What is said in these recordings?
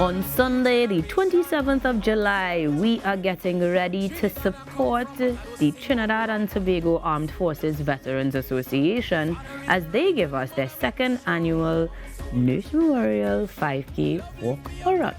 On Sunday, the 27th of July, we are getting ready to support the Trinidad and Tobago Armed Forces Veterans Association as they give us their second annual Nurse Memorial 5K Walk or Run.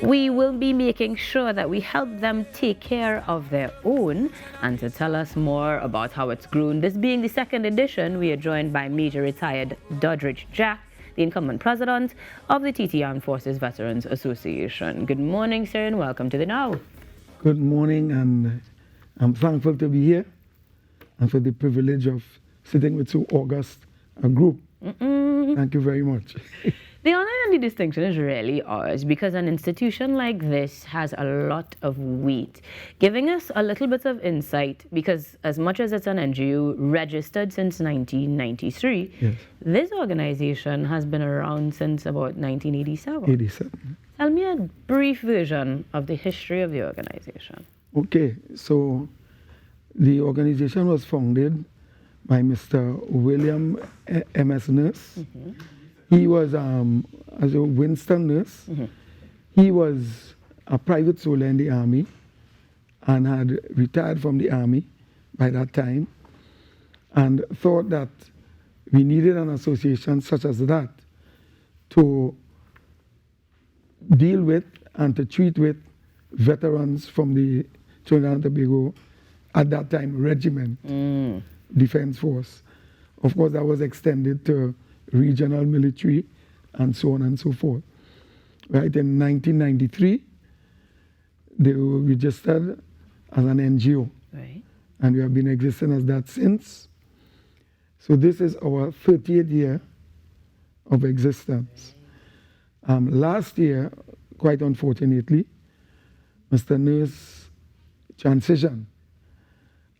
We will be making sure that we help them take care of their own. And to tell us more about how it's grown, this being the second edition, we are joined by Maj.ret Doddridge, the incumbent president of the TT Armed Forces Veterans Association. Good morning, sir, and welcome to the Now. Good morning, and I'm thankful to be here and for the privilege of sitting with so august a group. Thank you very much. The honor and the distinction is really ours because an institution like this has a lot of weight, giving us a little bit of insight because as much as it's an NGO registered since 1993, Yes. this organization has been around since about 1987. 87. Tell me a brief version of the history of the organization. Okay, so the organization was founded by Mr. William M.S. Nurse. He was, as a Winston Nurse, he was a private soldier in the army and had retired from the army by that time and thought that we needed an association such as that to deal with and to treat with veterans from the Trinidad and Tobago, at that time, regiment, defense force. Of course, that was extended to regional military and so on and so forth. Right, in 1993, they were registered as an NGO. Right. And we have been existing as that since. So this is our 30th year of existence. Last year, quite unfortunately, Mr. Nurse transitioned.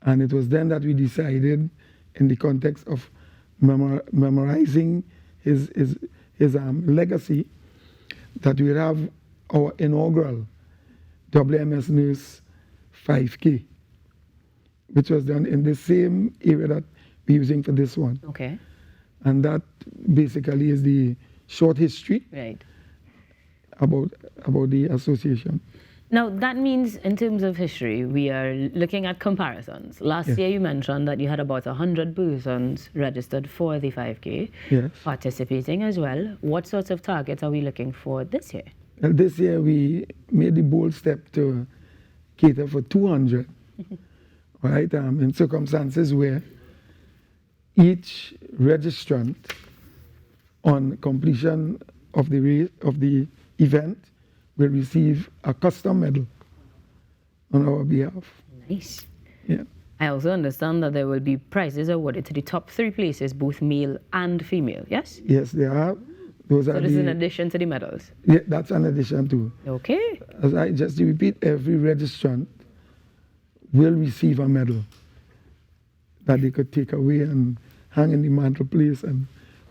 And it was then that we decided, in the context of memorizing his legacy, that we have our inaugural WMS Nurse 5K, which was done in the same area that we're using for this one. Okay. And that basically is the short history about the association. Now, that means in terms of history, we are looking at comparisons. Last year, you mentioned that you had about 100 persons registered for the 5K, participating as well. What sorts of targets are we looking for this year? Well, this year, we made the bold step to cater for 200, right, in circumstances where each registrant on completion of the event will receive a custom medal on our behalf. Nice. Yeah. I also understand that there will be prizes awarded to the top 3 places, both male and female, yes? Yes, there are. Those So are this is in addition to the medals? Yeah, that's an addition to. Okay. As I just repeat, every registrant will receive a medal that they could take away and hang in the mantelpiece and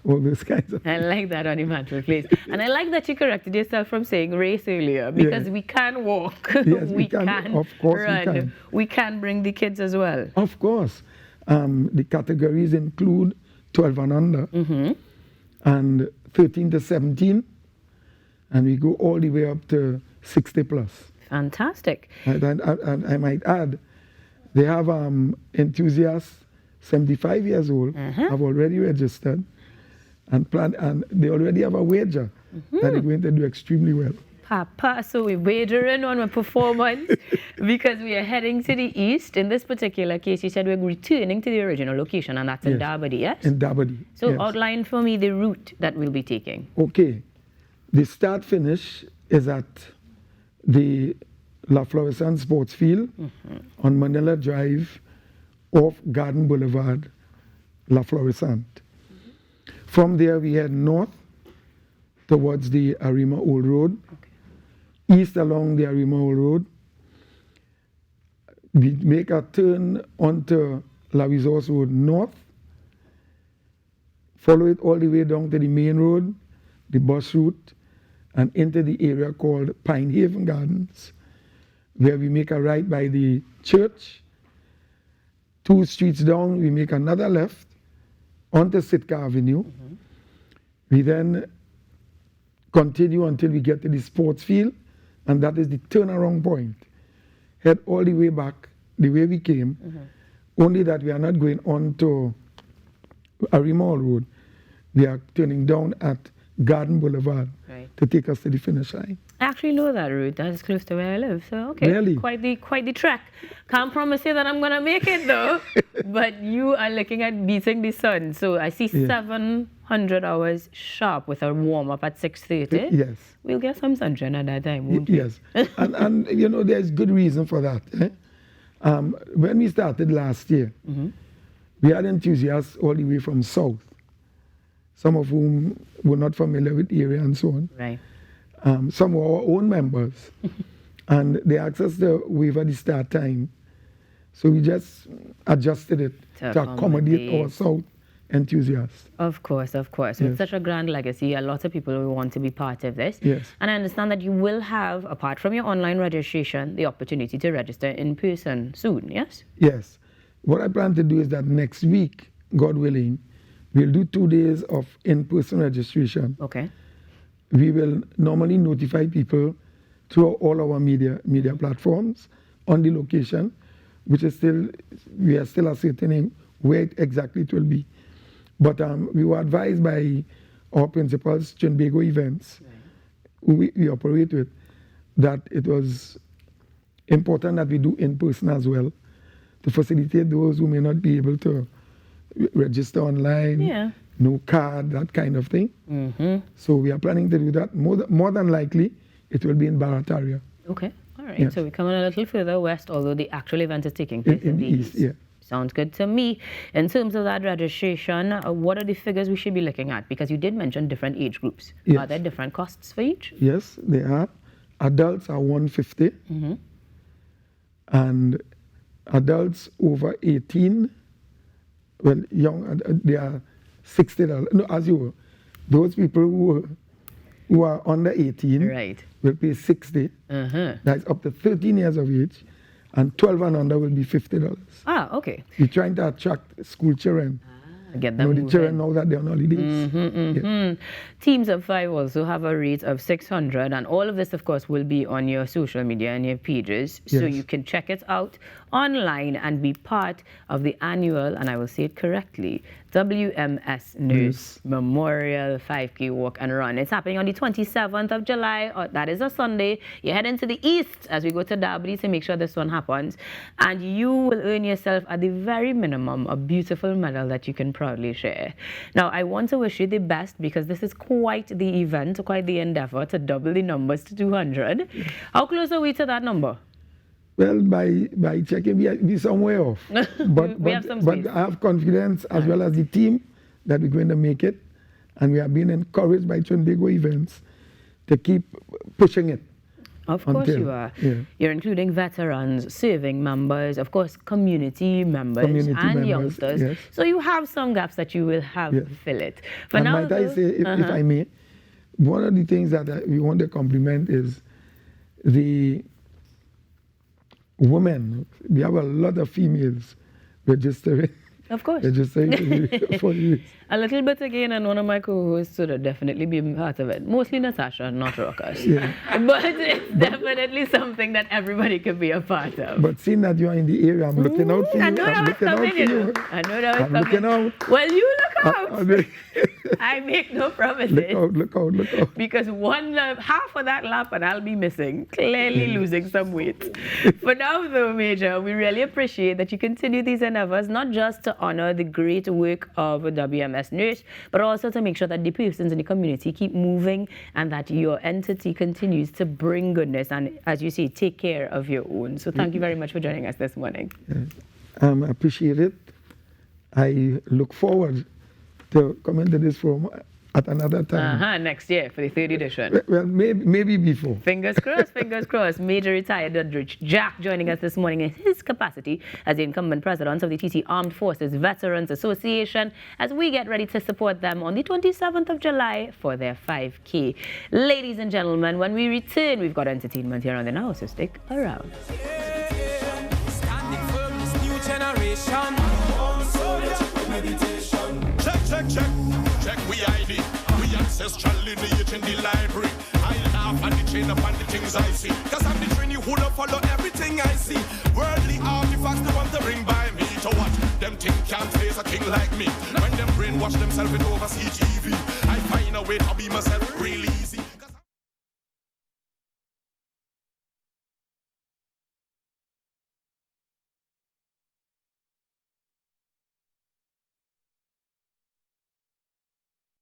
all those kinds of I like that on the mantelpiece. And I like that you corrected yourself from saying race earlier, because we can walk, Yes, we can of course run, we can bring the kids as well. Of course. The categories include 12 and under and 13 to 17, and we go all the way up to 60 plus. Fantastic. And I might add, they have enthusiasts 75 years old have already registered and planned, and they already have a wager that they're going to do extremely well. Papa, so we're wagering on a performance because we are heading to the east. In this particular case, you said we're returning to the original location, and that's in Doddridge, yes? In Doddridge. So outline for me the route that we'll be taking. Okay. The start finish is at the La Florissant Sports Field on Manila Drive off Garden Boulevard, La Florissant. From there, we head north towards the Arima Old Road, east along the Arima Old Road. We make a turn onto La Resource Road north, follow it all the way down to the main road, the bus route, and into the area called Pine Haven Gardens, where we make a right by the church. 2 streets down, we make another left onto Sitka Avenue. We then continue until we get to the sports field, and that is the turnaround point. Head all the way back the way we came, only that we are not going on to Arimall Road. We are turning down at Garden Boulevard to take us to the finish line. I actually know that route. That's close to where I live. So, okay. Really? Quite the trek. Can't promise you that I'm going to make it, though. But you are looking at beating the sun. So I see 700 hours sharp with a warm-up at 6:30. Yes. We'll get some sunshine at that time, won't we? Yes. and, you know, there's good reason for that. When we started last year, we had enthusiasts all the way from south, some of whom were not familiar with the area and so on. Right. Some were our own members, and they asked us to waiver the start time. So we just adjusted it to accommodate our South enthusiasts. Of course, of course. With such a grand legacy, a lot of people will want to be part of this. Yes. And I understand that you will have, apart from your online registration, the opportunity to register in person soon, yes? Yes. What I plan to do is that next week, God willing, we'll do 2 days of in-person registration. Okay. We will normally notify people through all our media platforms on the location, which is still, we are still ascertaining where exactly it will be. But we were advised by our principals, Trinbago Events, who we operate with, that it was important that we do in person as well to facilitate those who may not be able to register online, no card, that kind of thing. So we are planning to do that. More than likely, it will be in Barataria. Okay, all right. Yes. So we're coming a little further west, although the actual event is taking place in the east. Yeah. Sounds good to me. In terms of that registration, what are the figures we should be looking at? Because you did mention different age groups. Yes. Are there different costs for each? Yes, they are. Adults are $150, and adults over 18, well, young, they are $60. No, as you were, those people who are under 18 will pay $60. That's up to 13 years of age, and 12 and under will be $50. Ah, okay. We're trying to attract school children. Get them the children know that they're on holidays. Teams of 5 also have a rate of $600, and all of this, of course, will be on your social media and your pages, so you can check it out online and be part of the annual, and I will say it correctly, WMS Nurse Memorial 5K Walk and Run. It's happening on the 27th of July. That is a Sunday. You head into the east as we go to Derby to make sure this one happens, and you will earn yourself, at the very minimum, a beautiful medal that you can proudly share. Now, I want to wish you the best, because this is quite the event, quite the endeavor to double the numbers to 200. How close are we to that number? Well, by checking, we're somewhere off. But, but I have confidence, as well as the team, that we're going to make it. And we are being encouraged by Trinbago Events to keep pushing it. Of course you are. You're including veterans, serving members, of course, community members and youngsters. So you have some gaps that you will have to fill it. But and now, might I say, if I may, one of the things that we want to compliment is the women. We have a lot of females registering. Of course. Registering for you. A little bit again, and one of my co-hosts would definitely be part of it. Mostly Natasha, not Rokas. But it's definitely something that everybody could be a part of. But seeing that you're in the area, I'm looking out for you. I know that was coming, you know. I know that was coming. Looking out. Well, you look out. I make no promises. Look out. Because half of that lap and I'll be missing, clearly losing some weight. For now, though, Major, we really appreciate that you continue these endeavors, not just to honor the great work of WMS Nurse, but also to make sure that the persons in the community keep moving and that your entity continues to bring goodness and, as you say, take care of your own. So thank you very much for joining us this morning. I appreciate it. I look forward to coming to this forum at another time. Next year for the 3rd edition. Well, maybe before. Fingers crossed, fingers crossed. Major retired Doddridge Jack joining us this morning in his capacity as the incumbent president of the TT Armed Forces Veterans Association, as we get ready to support them on the 27th of July for their 5K. Ladies and gentlemen, when we return, we've got entertainment here on the Now, so stick around. Standing firm, this new generation. Check. Check, we ID. We are ancestral lineage in the library. I laugh and the chain up on the things I see. Cause I'm the Trini who don't follow everything I see. Worldly artifacts, they want to ring by me. To watch them think can't face a king like me. When them brainwash themselves with overseas TV, I find a way to be myself really